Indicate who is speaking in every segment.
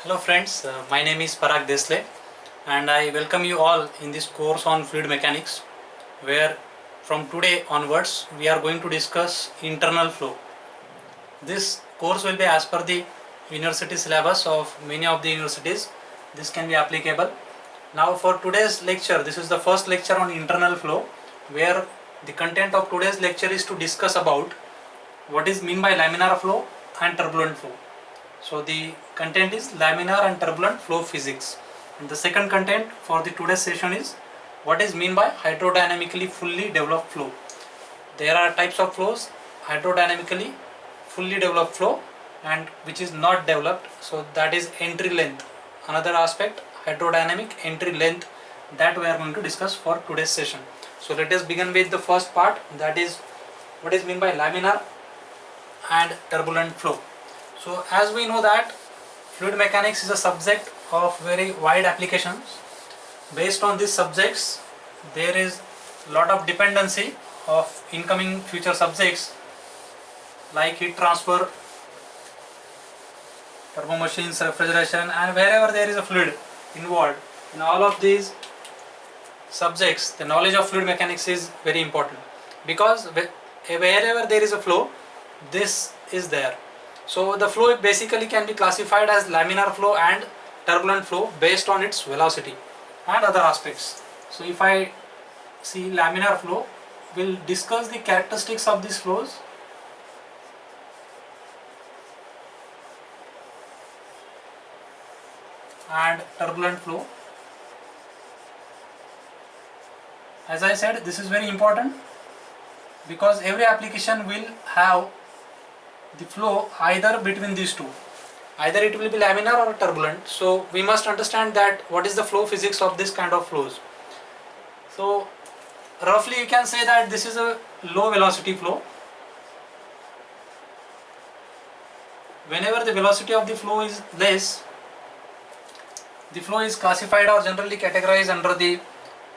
Speaker 1: Hello friends, my name is Parag Desle and I welcome you all in this course on fluid mechanics where from today onwards we are going to discuss internal flow. This course will be as per the university syllabus of many of the universities. This can be applicable. Now for today's lecture, this is the first lecture on internal flow where the content of today's lecture is to discuss about what is mean by laminar flow and turbulent flow. So the content is laminar and turbulent flow physics. And the second content for the today's session is what is mean by hydrodynamically fully developed flow. There are types of flows: hydrodynamically fully developed flow and which is not developed. So that is entry length. Another aspect, hydrodynamic entry length, that we are going to discuss for today's session. So let us begin with the first part, that is what is mean by laminar and turbulent flow. So as we know that fluid mechanics is a subject of very wide applications. Based on these subjects, there is lot of dependency of incoming future subjects like heat transfer, turbo machines, refrigeration, and wherever there is a fluid involved. In all of these subjects, the knowledge of fluid mechanics is very important because wherever there is a flow, this is there. So the flow basically can be classified as laminar flow and turbulent flow based on its velocity and other aspects. So if I see laminar flow, we'll discuss the characteristics of these flows. And turbulent flow. As I said, this is very important because every application will have the flow either between these two. Either it will be laminar or turbulent. So we must understand that what is the flow physics of this kind of flows. So roughly you can say that this is a low velocity flow. Whenever the velocity of the flow is less, the flow is classified or generally categorized under the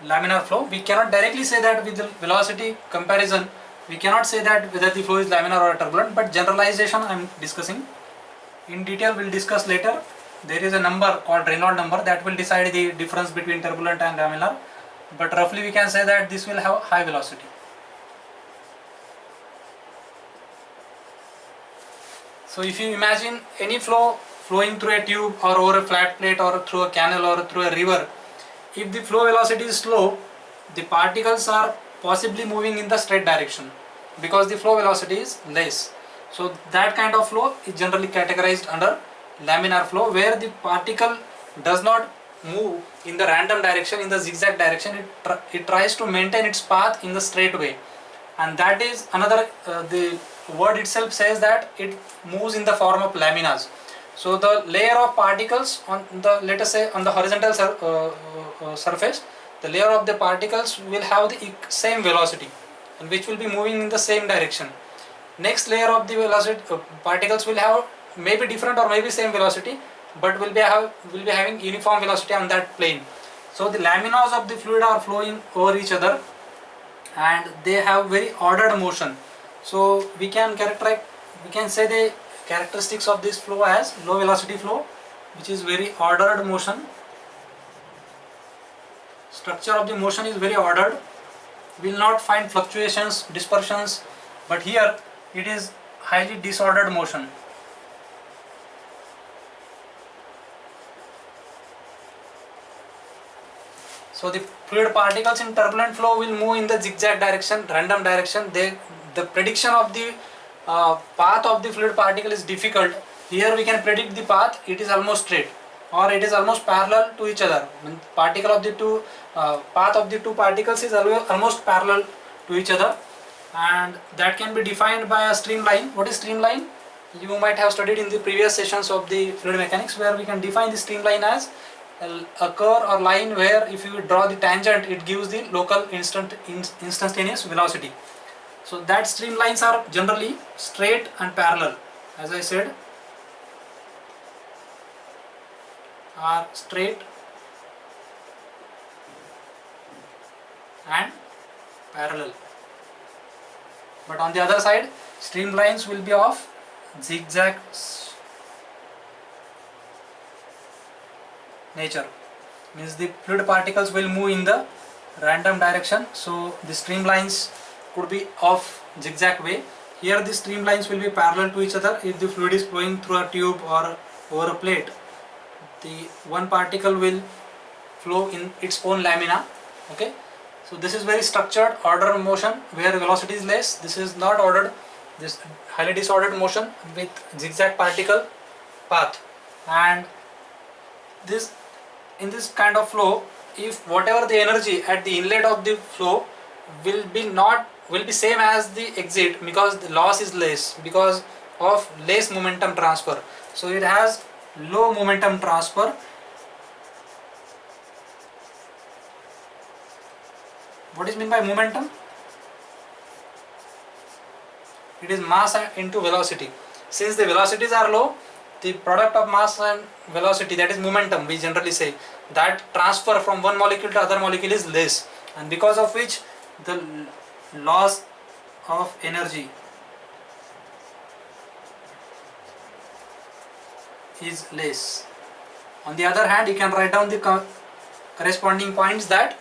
Speaker 1: laminar flow. We cannot directly say that with the velocity comparison, we cannot say that whether the flow is laminar or turbulent, but generalization I am discussing. In detail we will discuss later. There is a number called Reynolds number that will decide the difference between turbulent and laminar, but roughly we can say that this will have high velocity. So if you imagine any flow flowing through a tube or over a flat plate or through a canal or through a river, if the flow velocity is slow, the particles are possibly moving in the straight direction because the flow velocity is less. So that kind of flow is generally categorized under laminar flow, where the particle does not move in the random direction, in the zigzag direction. It tries to maintain its path in the straight way, and that is another the word itself says that it moves in the form of laminas. So the layer of particles on the, let us say on the horizontal surface, the layer of the particles will have the same velocity and which will be moving in the same direction. Next layer of the velocity particles will have maybe different or maybe same velocity, but will be having uniform velocity on that plane. So the laminas of the fluid are flowing over each other and they have very ordered motion. So we can say the characteristics of this flow as low velocity flow, which is very ordered motion. Structure of the motion is very ordered. We will not find fluctuations, dispersions, but here it is highly disordered motion. So the fluid particles in turbulent flow will move in the zigzag direction, random direction. The prediction of the path of the fluid particle is difficult. Here we can predict the path. It is almost straight or it is almost parallel to each other. Particle of the two path of the two particles is almost parallel to each other, and that can be defined by a streamline. What is streamline? You might have studied in the previous sessions of the fluid mechanics, where we can define the streamline as a curve or line where if you draw the tangent, it gives the local instantaneous velocity. So that streamlines are generally straight and parallel. As I said, are straight and parallel. But on the other side, streamlines will be of zigzag nature, means the fluid particles will move in the random direction. So the streamlines could be of zigzag way. Here the streamlines will be parallel to each other. If the fluid is flowing through a tube or over a plate, the one particle will flow in its own lamina. Okay, so this is very structured ordered motion where velocity is less. This is not ordered, this highly disordered motion with zigzag particle path. And this, in this kind of flow, if whatever the energy at the inlet of the flow will be same as the exit, because the loss is less because of less momentum transfer. So it has low momentum transfer. What is meant by momentum? It is mass into velocity. Since the velocities are low, the product of mass and velocity, that is momentum, we generally say, that transfer from one molecule to other molecule is less, and because of which the loss of energy is less. On the other hand, you can write down the corresponding points that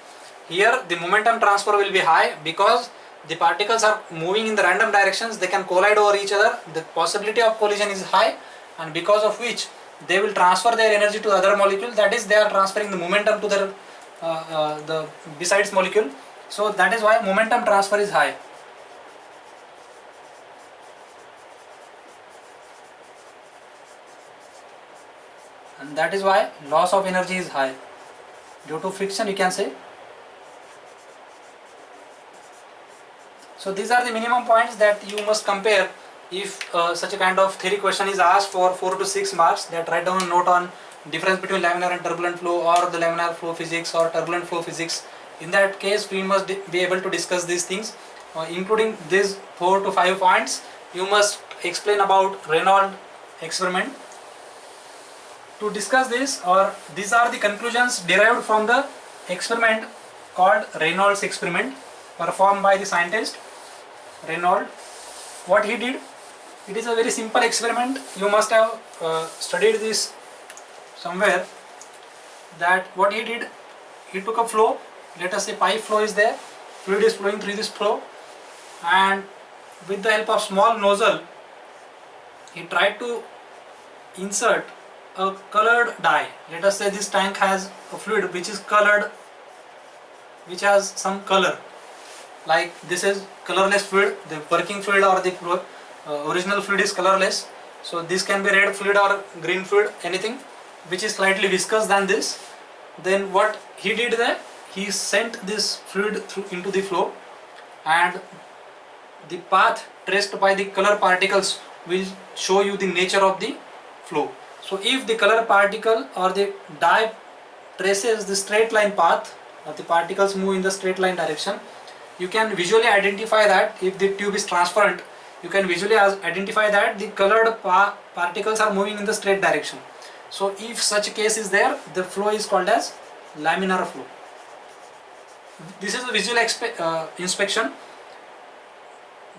Speaker 1: here the momentum transfer will be high because the particles are moving in the random directions, they can collide over each other, the possibility of collision is high, and because of which they will transfer their energy to the other molecule, that is they are transferring the momentum to their the besides molecule. So that is why momentum transfer is high. And that is why loss of energy is high due to friction, you can say. So these are the minimum points that you must compare if such a kind of theory question is asked for 4 to 6 marks. That write down a note on difference between laminar and turbulent flow, or the laminar flow physics or turbulent flow physics. In that case, we must be able to discuss these things, including these 4 to 5 points. You must explain about Reynolds experiment. To discuss this, or these are the conclusions derived from the experiment called Reynolds experiment, performed by the scientist Reynolds. What he did, it is a very simple experiment. You must have studied this somewhere. That what he did, he took a flow, let us say pipe flow is there, fluid is flowing through this flow, and with the help of small nozzle, he tried to insert a colored dye. Let us say this tank has a fluid which is colored, which has some color, like this is colorless fluid, the working fluid or the original fluid is colorless. So this can be red fluid or green fluid, anything which is slightly viscous than this. Then what he did there, he sent this fluid through into the flow, and the path traced by the color particles will show you the nature of the flow. So if the color particle or the dye traces the straight line path, or the particles move in the straight line direction, you can visually identify that. If the tube is transparent, you can visually identify that the colored particles are moving in the straight direction. So if such a case is there, the flow is called as laminar flow. This is a visual inspection.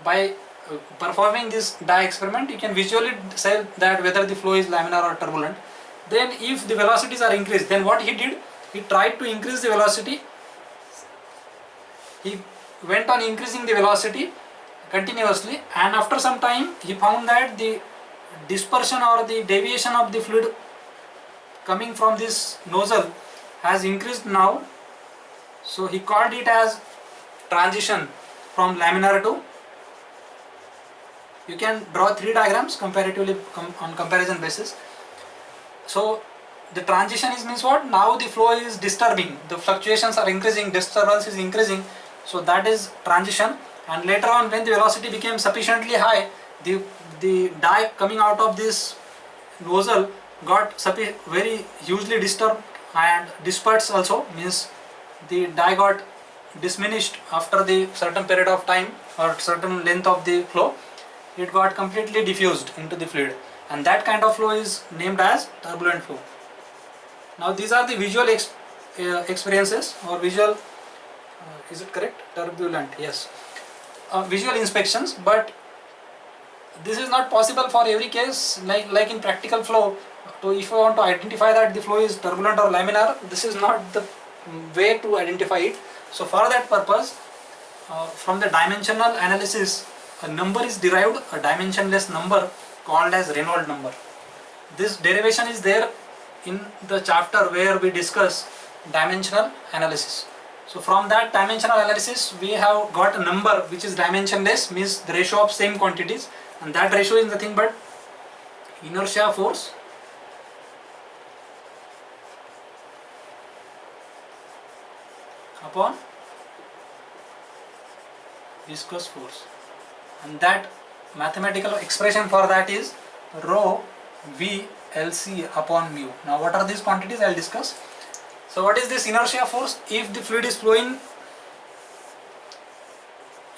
Speaker 1: By performing this dye experiment, you can visually say that whether the flow is laminar or turbulent. Then if the velocities are increased, then what he did, he tried to increase the velocity. He went on increasing the velocity continuously, and after some time he found that the dispersion or the deviation of the fluid coming from this nozzle has increased now. So he called it as transition from laminar to. You can draw 3 diagrams comparatively on comparison basis. So the transition is means what? Now the flow is disturbing, the fluctuations are increasing, disturbance is increasing. So that is transition. And later on, when the velocity became sufficiently high, the dye coming out of this nozzle got very hugely disturbed and dispersed also, means the dye got diminished after the certain period of time or certain length of the flow. It got completely diffused into the fluid, and that kind of flow is named as turbulent flow. Now these are the visual experiences or visual, is it correct? Turbulent, yes. Visual inspections, but
Speaker 2: this is not possible for every case, like in practical flow. So if you want to identify that the flow is turbulent or laminar, this is not the way to identify it. So for that purpose, from the dimensional analysis, a number is derived, a dimensionless number called as Reynolds number. This derivation is there in the chapter where we discuss dimensional analysis. So from that dimensional analysis, we have got a number which is dimensionless, means the ratio of same quantities, and that ratio is nothing but inertia force upon viscous force, and that mathematical expression for that is rho v LC upon mu. Now what are these quantities? I will discuss. So what is this inertia force? If the fluid is flowing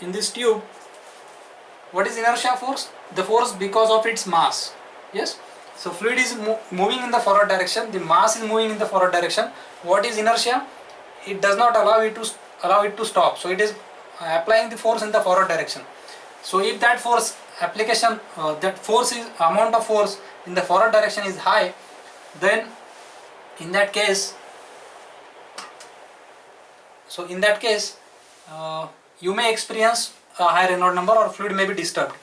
Speaker 2: in this tube, what is inertia force? The force because of its mass. Yes. So fluid is moving in the forward direction, the mass is moving in the forward direction. What is inertia? It does not allow it to stop. So it is applying the force in the forward direction. So if that force application, amount of force in the forward direction is high, then in that case, you may experience a high Reynolds number, or fluid may be disturbed.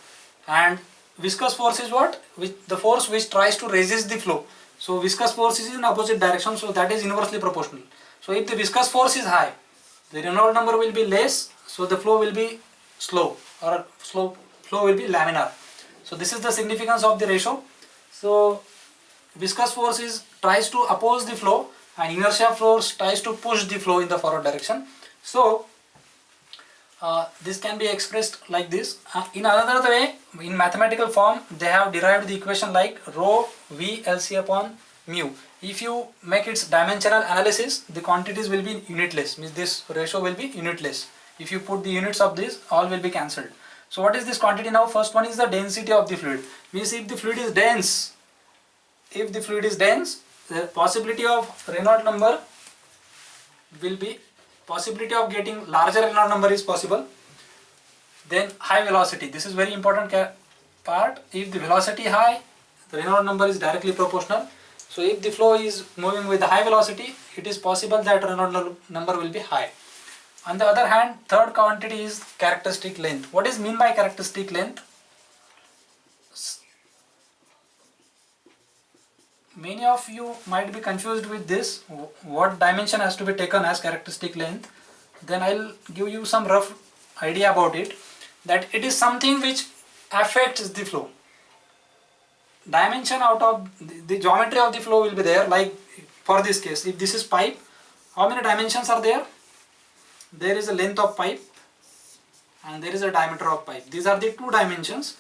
Speaker 2: And viscous force is what? The force which tries to resist the flow. So viscous force is in opposite direction, so that is inversely proportional. So if the viscous force is high, the Reynolds number will be less, so the flow will be slow, or flow will be laminar. So this is the significance of the ratio. So viscous force tries to oppose the flow, and inertia force tries to push the flow in the forward direction. So this can be expressed like this. In another way, in mathematical form, they have derived the equation like rho v LC upon mu. If you make its dimensional analysis, the quantities will be unitless, means this ratio will be unitless. If you put the units of this, all will be cancelled. So what is this quantity now? First one is the density of the fluid. Means if the fluid is dense, the possibility of Reynolds number will be, possibility of getting larger Reynolds number is possible. Then high velocity, this is very important part. If the velocity high, the Reynolds number is directly proportional. So if the flow is moving with high velocity, it is possible that Reynolds number will be high. On the other hand, third quantity is characteristic length. What is mean by characteristic length? Many of you might be confused with this, what dimension has to be taken as characteristic length. Then I'll give you some rough idea about it, that it is something which affects the flow. Dimension out of the geometry of the flow will be there, like for this case, if this is pipe, how many dimensions are there? There is a length of pipe and there is a diameter of pipe. These are the two dimensions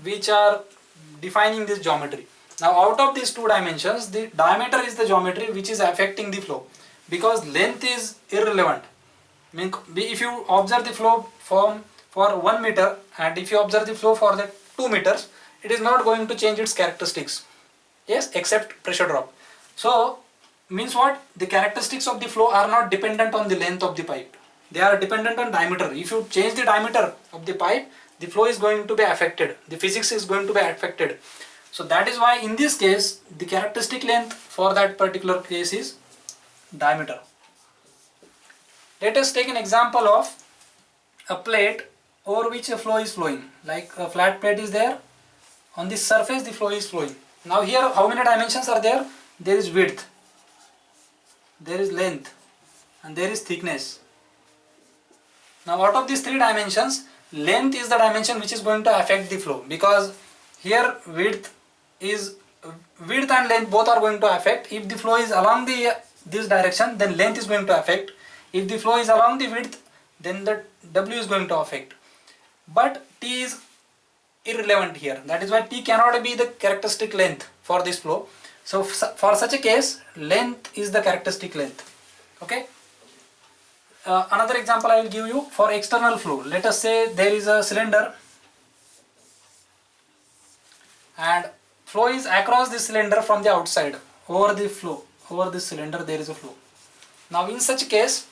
Speaker 2: which are defining this geometry. Now out of these two dimensions, the diameter is the geometry which is affecting the flow, because length is irrelevant. If you observe the flow for 1 meter and if you observe the flow for the 2 meters, it is not going to change its characteristics, yes, except pressure drop. So means what? The characteristics of the flow are not dependent on the length of the pipe, they are dependent on diameter. If you change the diameter of the pipe, the flow is going to be affected, the physics is going to be affected. So that is why in this case, the characteristic length for that particular case is diameter. Let us take an example of a plate over which a flow is flowing. Like a flat plate is there, on this surface the flow is flowing. Now here how many dimensions are there? There is width, there is length, and there is thickness. Now out of these three dimensions, length is the dimension which is going to affect the flow, because here width and length both are going to affect. If the flow is along this direction, then length is going to affect. If the flow is along the width, then the W is going to affect. But T is irrelevant here. That is why T cannot be the characteristic length for this flow. So for such a case, length is the characteristic length. Okay. Another example I will give you for external flow. Let us say there is a cylinder and flow is across this cylinder from the outside. Over this cylinder there is a flow. Now in such a case,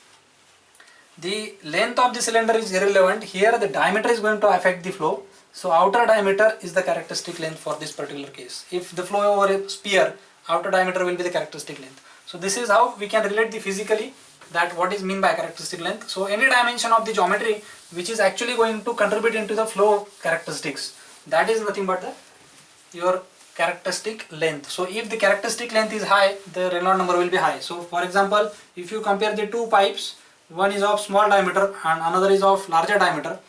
Speaker 2: the length of the cylinder is irrelevant. Here the diameter is going to affect the flow. So outer diameter is the characteristic length for this particular case. If the flow over a sphere, outer diameter will be the characteristic length. So this is how we can relate the physically that what is mean by characteristic length. So any dimension of the geometry which is actually going to contribute into the flow characteristics, that is nothing but your characteristic length. So if the characteristic length is high, the Reynolds number will be high. So for example, if you compare the two pipes, one is of small diameter and another is of larger diameter,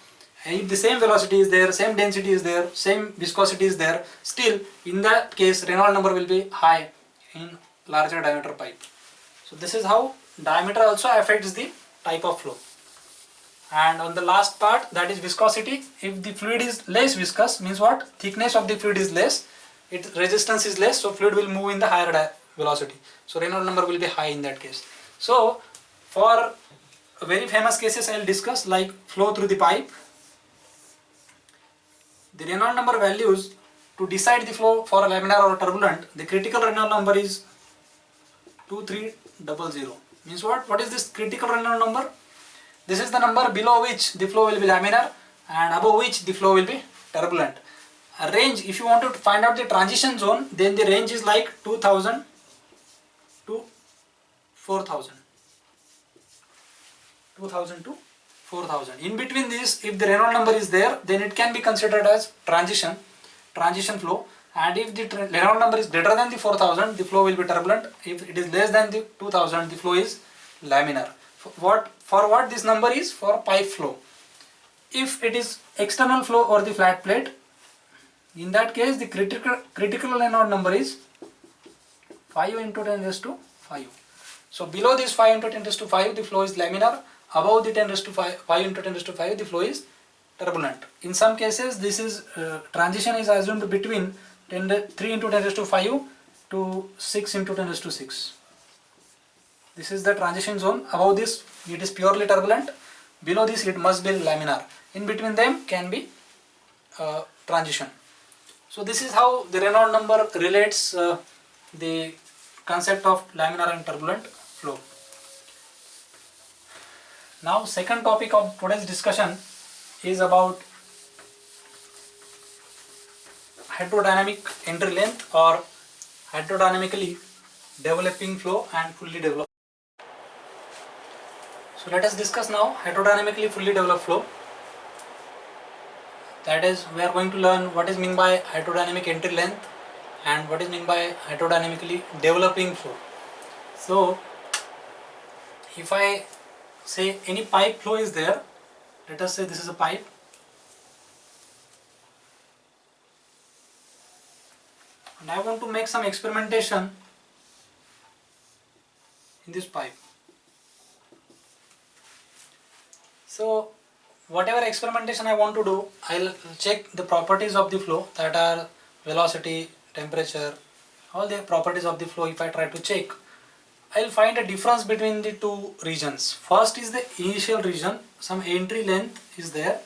Speaker 2: if the same velocity is there, same density is there, same viscosity is there, still in that case Reynolds number will be high in larger diameter pipe. So this is how diameter also affects the type of flow. And on the last part, that is viscosity. If the fluid is less viscous, means what? Thickness of the fluid is less, its resistance is less, so fluid will move in the higher velocity. So Reynolds number will be high in that case. So for very famous cases I will discuss, like flow through the pipe. The Reynolds number values to decide the flow for laminar or turbulent, the critical Reynolds number is 2300. Means what? What is this critical Reynolds number? This is the number below which the flow will be laminar and above which the flow will be turbulent. A range, if you want to find out the transition zone, then the range is like 2000 to 4000. 2000 to 4000. In between this, if the Reynolds number is there, then it can be considered as transition flow. And if the Reynolds number is greater than the 4000, the flow will be turbulent. If it is less than the 2000, the flow is laminar. For what this number is? For pipe flow. If it is external flow or the flat plate, in that case the critical Reynolds number is 5 into 10 raised to 5. So below this 5 into 10 raised to 5, the flow is laminar. Above the 10 raised to 5 into 10 raised to 5, the flow is turbulent. In some cases, this is transition is assumed between 3 into 10 raised to 5 to 6 into 10 raised to 6. This is the transition zone. Above this, it is purely turbulent. Below this, it must be laminar. In between them can be transition. So this is how the Reynolds number relates the concept of laminar and turbulent flow. Now, second topic of today's discussion is about hydrodynamic entry length or hydrodynamically developing flow and fully developed. So let us discuss now hydrodynamically fully developed flow. That is, we are going to learn what is meant by hydrodynamic entry length and what is meant by hydrodynamically developing flow. So if I say any pipe flow is there, let us say this is a pipe, and I want to make some experimentation in this pipe. So whatever experimentation I want to do, I'll check the properties of the flow, that are velocity, temperature, all the properties of the flow. If I try to check, I'll find a difference between the two regions. First is the initial region, some entry length is there.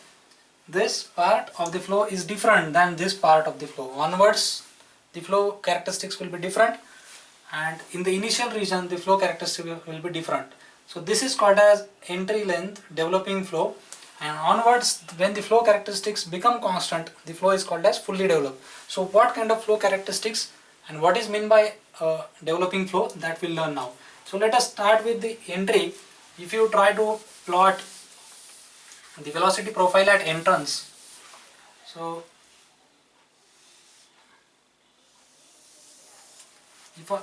Speaker 2: This part of the flow is different than this part of the flow. Onwards, the flow characteristics will be different, and in the initial region, the flow characteristics will be different. So this is called as entry length developing flow, and onwards, when the flow characteristics become constant, the flow is called as fully developed. So what kind of flow characteristics and what is meant by developing flow, that we'll learn now. So let us start with the entry. If you try to plot the velocity profile at entrance, so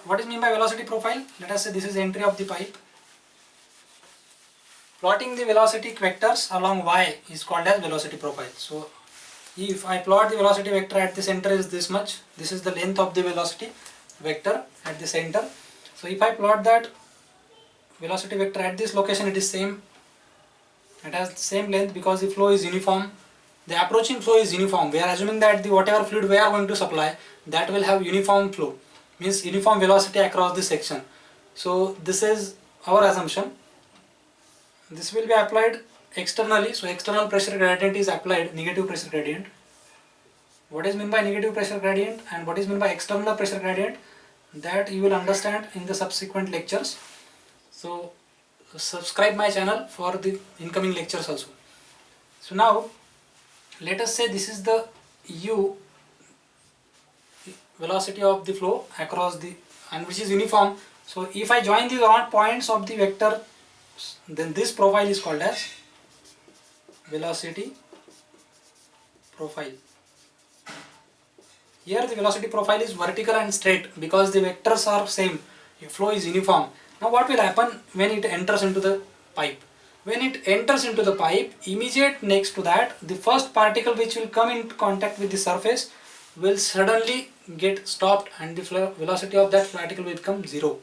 Speaker 2: what is meant by velocity profile? Let us say this is entry of the pipe. Plotting the velocity vectors along y is called as velocity profile. So if I plot the velocity vector at the center is this much, this is the length of the velocity vector at the center. So if I plot that velocity vector at this location, it is same, it has the same length because the flow is uniform. The approaching flow is uniform. We are assuming that the whatever fluid we are going to supply, that will have uniform flow, means uniform velocity across the section. So this is our assumption. This will be applied externally. So external pressure gradient is applied, negative pressure gradient. What is meant by negative pressure gradient and what is meant by external pressure gradient, that you will understand in the subsequent lectures. So subscribe my channel for the incoming lectures also. So now let us say this is the u velocity of the flow across the, and which is uniform. So if I join the all points of the vector, then this profile is called as velocity profile. Here the velocity profile is vertical and straight because the vectors are same, the flow is uniform. Now what will happen when it enters into the pipe? When it enters into the pipe, immediate next to that, the first particle which will come into contact with the surface will suddenly get stopped and the velocity of that particle will become 0.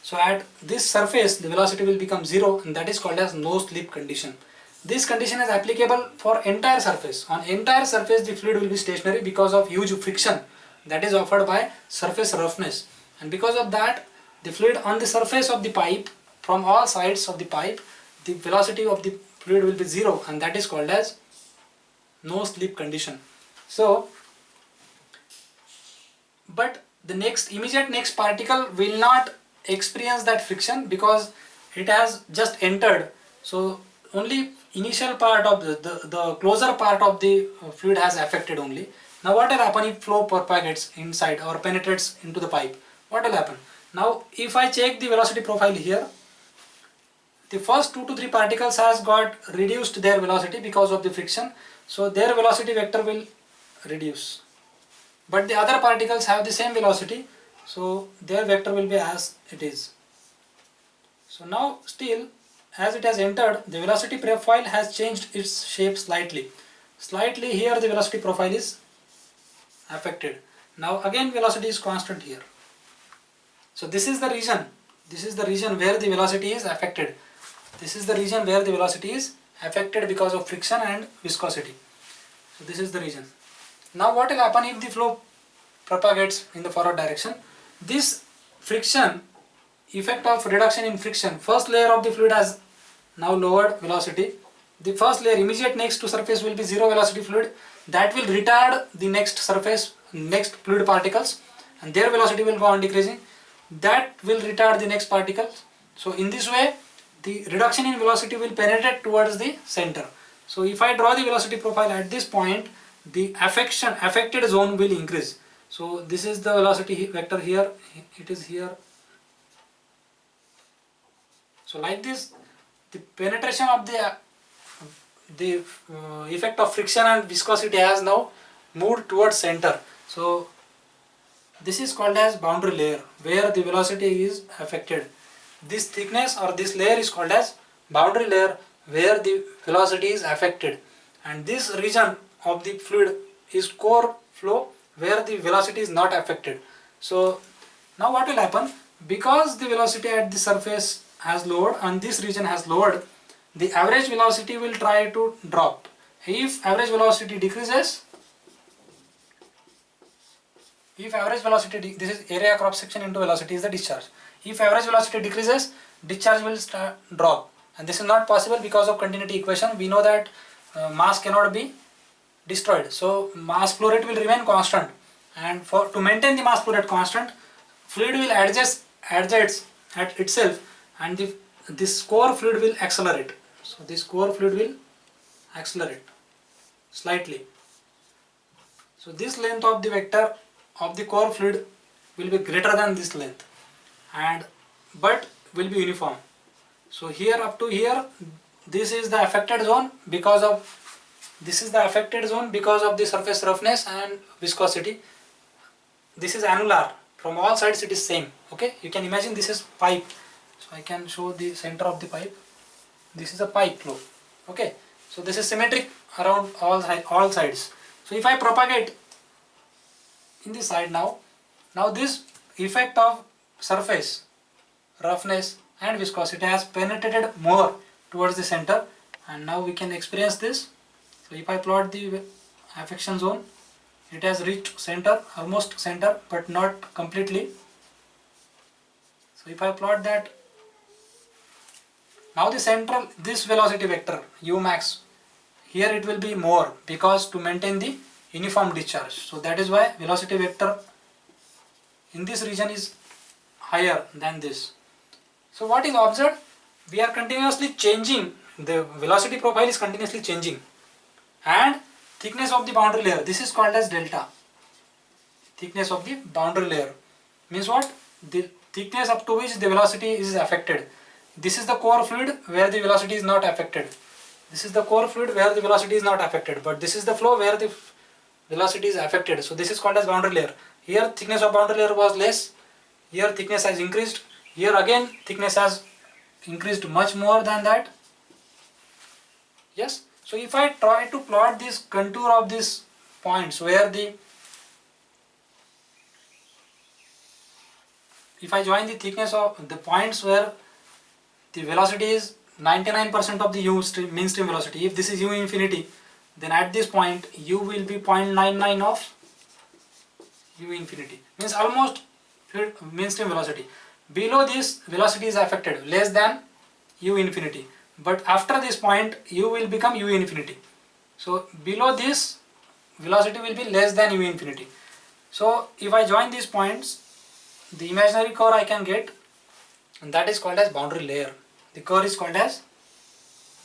Speaker 2: So at this surface the velocity will become 0, and that is called as no slip condition. This condition is applicable for entire surface. On entire surface the fluid will be stationary because of huge friction that is offered by surface roughness, and because of that the fluid on the surface of the pipe, from all sides of the pipe, the velocity of the fluid will be 0, and that is called as no slip condition. So but the immediate next particle will not experience that friction because it has just entered. So only initial part of the closer part of the fluid has affected only. Now what will happen if flow propagates inside or penetrates into the pipe? What will happen? Now if I check the velocity profile here, the first 2 to 3 particles has got reduced their velocity because of the friction, so their velocity vector will reduce. But the other particles have the same velocity, so their vector will be as it is. So now still, as it has entered, the velocity profile has changed its shape slightly. Slightly here the velocity profile is affected. Now again velocity is constant here. So this is the region where the velocity is affected. This is the region where the velocity is affected because of friction and viscosity. So this is the region. Now what will happen if the flow propagates in the forward direction? This friction, effect of reduction in friction, first layer of the fluid has now lowered velocity. The first layer immediate next to surface will be 0 velocity fluid, that will retard the next fluid particles, and their velocity will go on decreasing. That will retard the next particles. So in this way the reduction in velocity will penetrate towards the center. So if I draw the velocity profile at this point, the affected zone will increase. So this is the velocity vector here, it is here. So like this, the penetration of the effect of friction and viscosity has now moved towards center. So this is called as boundary layer, where the velocity is affected. This thickness or this layer is called as boundary layer, where the velocity is affected, and this region of the fluid is core flow, where the velocity is not affected. So now what will happen? Because the velocity at the surface has lowered and this region has lowered, the average velocity will try to drop. If average velocity decreases, this is area cross section into velocity is the discharge. If average velocity decreases, discharge will drop, and this is not possible because of continuity equation. We know that mass cannot be destroyed, so mass flow rate will remain constant, and to maintain the mass flow rate constant, fluid will adjust at itself, and this core fluid will accelerate. So this core fluid will accelerate slightly. So this length of the vector of the core fluid will be greater than this length, but will be uniform. So here up to here, this is the affected zone because of the surface roughness and viscosity. This is annular, from all sides it is same. Okay, you can imagine this is pipe. So I can show the center of the pipe. This is a pipe flow. Okay, so this is symmetric around all sides. So if I propagate in this side now this effect of surface roughness and viscosity has penetrated more towards the center, and now we can experience this. So if I plot the affection zone, it has reached center, almost center, but not completely. So if I plot that, now the central, this velocity vector u max, here it will be more because to maintain the uniform discharge. So that is why velocity vector in this region is higher than this. So what is observed? We are continuously changing, the velocity profile is continuously changing, and thickness of the boundary layer, this is called as delta. Thickness of the boundary layer means what? The thickness up to which the velocity is affected. This is the core fluid where the velocity is not affected. This is the core fluid where the velocity is not affected, but this is the flow where the velocity is affected. So this is called as boundary layer. Here thickness of boundary layer was less, here thickness has increased, here again thickness has increased much more than that. Yes. So if I try to plot this contour of these points where if I join the thickness of the points where the velocity is 99% of the mean stream velocity, if this is u infinity, then at this point u will be 0.99 of u infinity, means almost mean stream velocity. Below this velocity is affected, less than u infinity, but after this point u will become u infinity. So below this velocity will be less than u infinity. So if I join these points, the imaginary curve I can get, and that is called as boundary layer. The curve is called as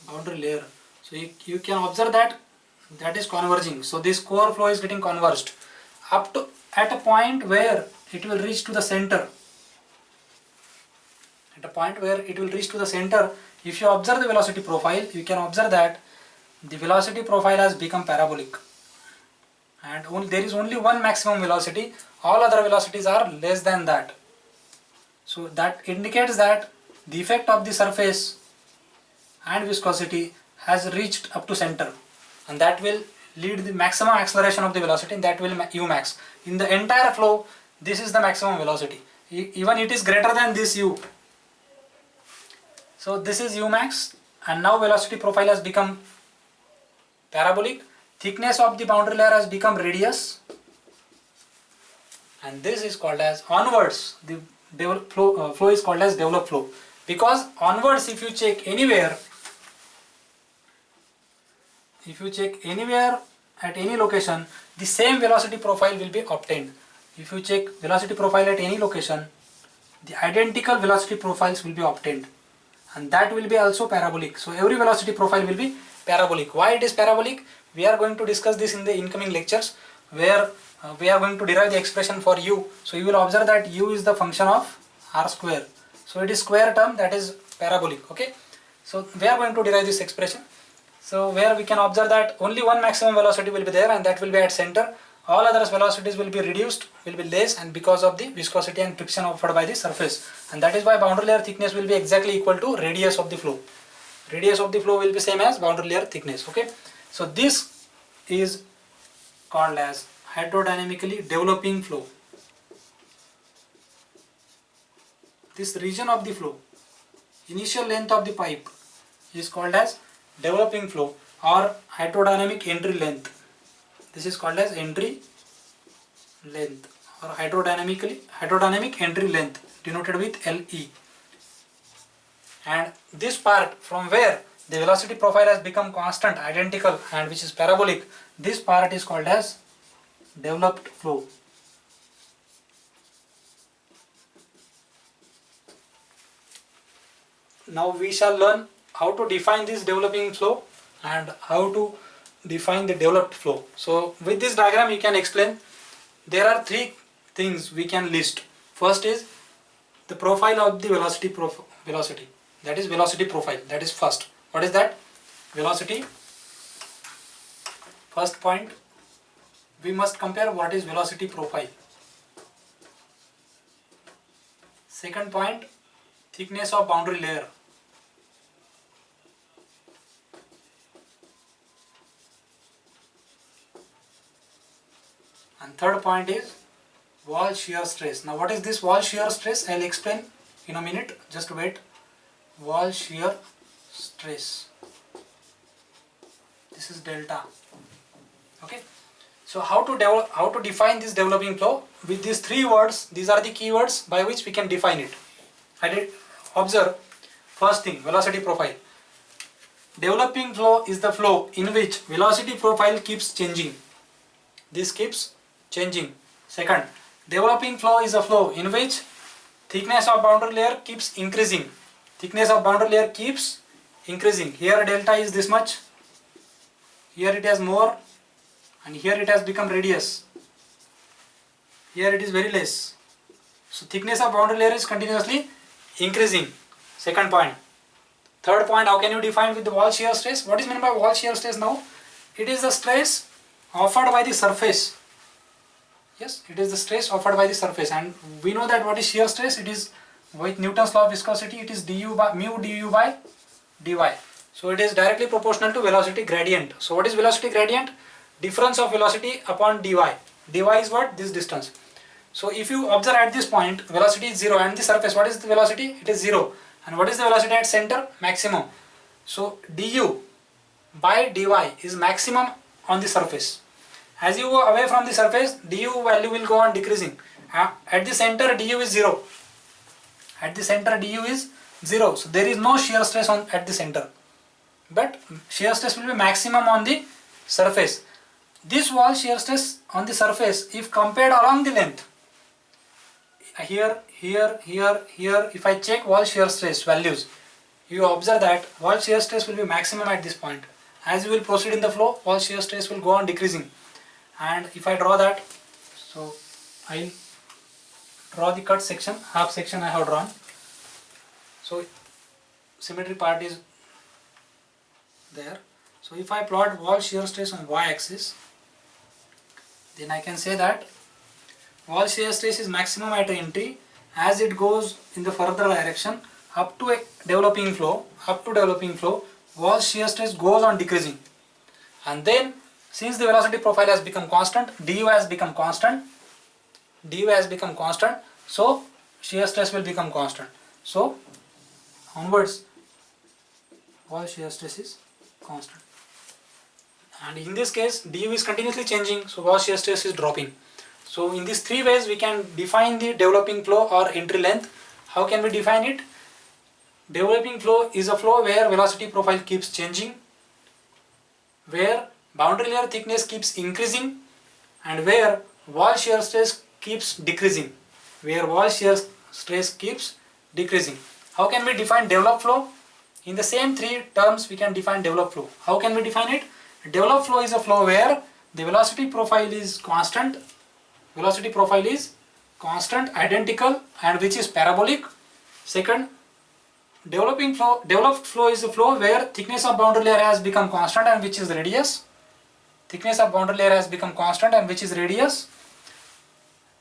Speaker 2: boundary layer. So you can observe that is converging. So this core flow is getting converged up to at a point where it will reach to the center. At a point where it will reach to the center, if you observe the velocity profile, you can observe that the velocity profile has become parabolic, and there is only one maximum velocity. All other velocities are less than that. So that indicates that the effect of the surface and viscosity has reached up to center, and that will lead the maximum acceleration of the velocity, and that will u max. In the entire flow, this is the maximum velocity. Even it is greater than this u. So this is u max, and now velocity profile has become parabolic. Thickness of the boundary layer has become radius, and this is called as onwards. The flow is called as developed flow, because onwards, if you check anywhere at any location, the same velocity profile will be obtained. If you check velocity profile at any location, the identical velocity profiles will be obtained, and that will be also parabolic. So every velocity profile will be parabolic. Why it is parabolic? We are going to discuss this in the incoming lectures, where we are going to derive the expression for u. So you will observe that u is the function of r square. So it is square term, that is parabolic. Okay. So we are going to derive this expression. So where we can observe that only one maximum velocity will be there, and that will be at center. All other velocities will be reduced, will be less, and because of the viscosity and friction offered by the surface. And that is why boundary layer thickness will be exactly equal to radius of the flow. Radius of the flow will be same as boundary layer thickness. Okay. So this is called as hydrodynamically developing flow. This region of the flow, initial length of the pipe, is called as developing flow or hydrodynamic entry length. This is called as entry length or hydrodynamic entry length, denoted with LE. And this part from where the velocity profile has become constant, identical, and which is parabolic, this part is called as developed flow. Now we shall learn how to define this developing flow and how to define the developed flow. So with this diagram you can explain there are three things we can list. First is the profile of the velocity, that is velocity profile, that is first. What is that? Velocity. First point, we must compare what is velocity profile. Second point, thickness of boundary layer. And third point is wall shear stress. Now what is this wall shear stress? I will explain in a minute, just wait. Wall shear stress, this is delta. Okay, so how to define this developing flow? With these three words, these are the keywords by which we can define it. I did observe. First thing, velocity profile. Developing flow is the flow in which velocity profile keeps changing. This keeps changing. Second, developing flow is a flow in which thickness of boundary layer keeps increasing. Thickness of boundary layer keeps increasing. Here delta is this much, here it has more, and here it has become radius. Here it is very less. So thickness of boundary layer is continuously increasing. Second point. Third point, how can you define with the wall shear stress? What is meant by wall shear stress now? It is the stress offered by the surface. Yes, it is the stress offered by the surface, and we know that what is shear stress? It is with Newton's law of viscosity, it is du by mu du by dy. So it is directly proportional to velocity gradient. So what is velocity gradient? Difference of velocity upon dy. dy is what? This distance. So if you observe at this point, velocity is 0, and the surface, what is the velocity? It is 0. And what is the velocity at center? Maximum. So du by dy is maximum on the surface. As you go away from the surface, du value will go on decreasing. At the center, du is 0. At the center, du is 0. So there is no shear stress at the center. But shear stress will be maximum on the surface. This wall shear stress on the surface, if compared along the length, here, if I check wall shear stress values, you observe that wall shear stress will be maximum at this point. As you will proceed in the flow, wall shear stress will go on decreasing. And if I draw that, so I'll draw the cut section, half section I have drawn. So symmetry part is there. So if I plot wall shear stress on y-axis, then I can say that wall shear stress is maximum at entry. As it goes in the further direction up to a developing flow, wall shear stress goes on decreasing. And then since the velocity profile has become constant, du has become constant, so shear stress will become constant. So onwards, wall shear stress is constant. And in this case, du is continuously changing, so wall shear stress is dropping. So in these three ways we can define the developing flow or entry length. How can we define it? Developing flow is a flow where velocity profile keeps changing, where boundary layer thickness keeps increasing, and where wall shear stress keeps decreasing. How can we define developed flow? In the same three terms we can define developed flow. How can we define it? Developed flow is a flow where the velocity profile is constant, identical, and which is parabolic. Second, developed flow is a flow where thickness of boundary layer has become constant and which is radius.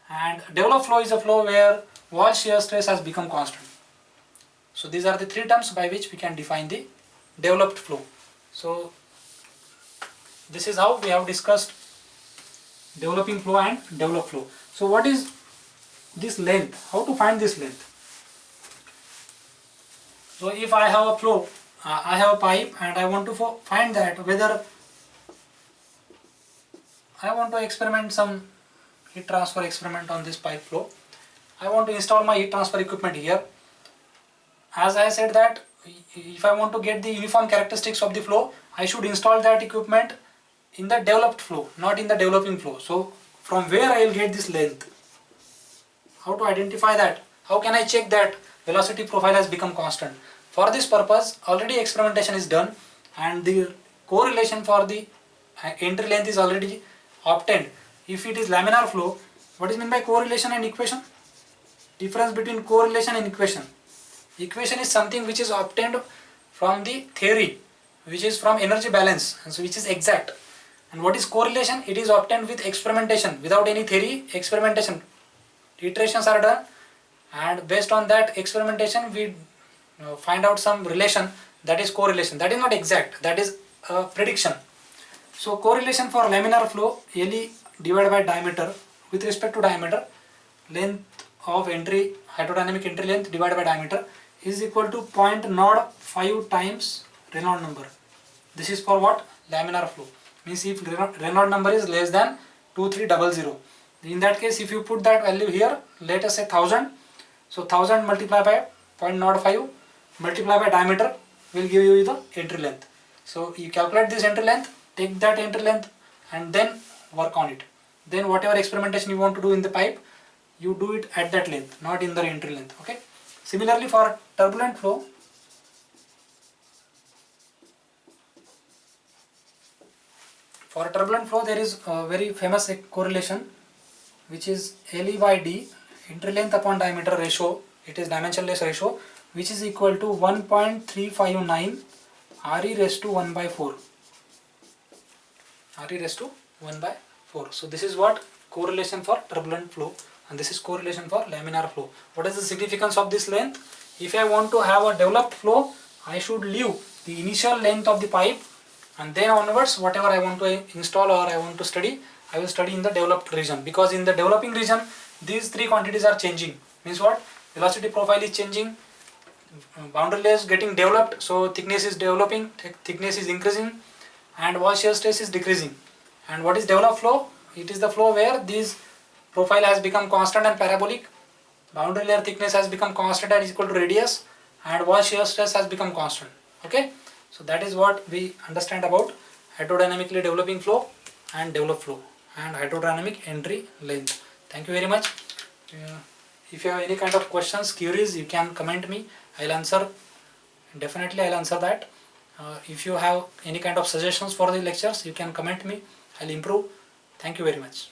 Speaker 2: And developed flow is a flow where wall shear stress has become constant. So these are the three terms by which we can define the developed flow. So this is how we have discussed developing flow and developed flow. So what is this length? How to find this length? So if I have a flow, I have a pipe and I want to find that whether I want to experiment some heat transfer experiment on this pipe flow. I want to install my heat transfer equipment here. As I said that if I want to get the uniform characteristics of the flow, I should install that equipment in the developed flow, not in the developing flow. So from where I will get this length? How to identify that? How can I check that velocity profile has become constant? For this purpose, already experimentation is done and the correlation for the entry length is already obtained. If it is laminar flow, what is meant by correlation and equation? Difference between correlation and equation. Equation is something which is obtained from the theory, which is from energy balance, and so which is exact. And what is correlation? It is obtained with experimentation, without any theory, experimentation. Iterations are done, and based on that experimentation, we find out some relation, that is correlation. That is not exact, that is a prediction. So correlation for laminar flow, LE divided by diameter, with respect to diameter, length of entry, hydrodynamic entry length divided by diameter is equal to 0.05 times Reynolds number. This is for what? Laminar flow. Means if Reynolds number is less than 2300. In that case, if you put that value here, let us say 1000. So 1000 multiplied by 0.05 multiplied by diameter will give you the entry length. So you calculate this entry length, take that entry length and then work on it. Then whatever experimentation you want to do in the pipe, you do it at that length, not in the entry length. Okay. Similarly for turbulent flow, For turbulent flow there is a very famous correlation which is LE by D, entry length upon diameter ratio, it is dimensionless ratio, which is equal to 1.359 RE raised to 1 by 4. RE raised to 1 by 4. So this is what correlation for turbulent flow, and this is correlation for laminar flow. What is the significance of this length? If I want to have a developed flow, I should leave the initial length of the pipe, and then onwards whatever I want to install or I want to study, I will study in the developed region, because in the developing region these three quantities are changing. Means what? Velocity profile is changing, boundary layer is getting developed, so thickness is developing, thickness is increasing, and wall shear stress is decreasing. And what is developed flow? It is the flow where this profile has become constant and parabolic, boundary layer thickness has become constant and is equal to radius, and wall shear stress has become constant. Okay, so that is what we understand about hydrodynamically developing flow and developed flow and hydrodynamic entry length. Thank you very much. If you have any kind of questions, queries, you can comment me. I'll answer. Definitely I'll answer that. If you have any kind of suggestions for the lectures, you can comment me. I'll improve. Thank you very much.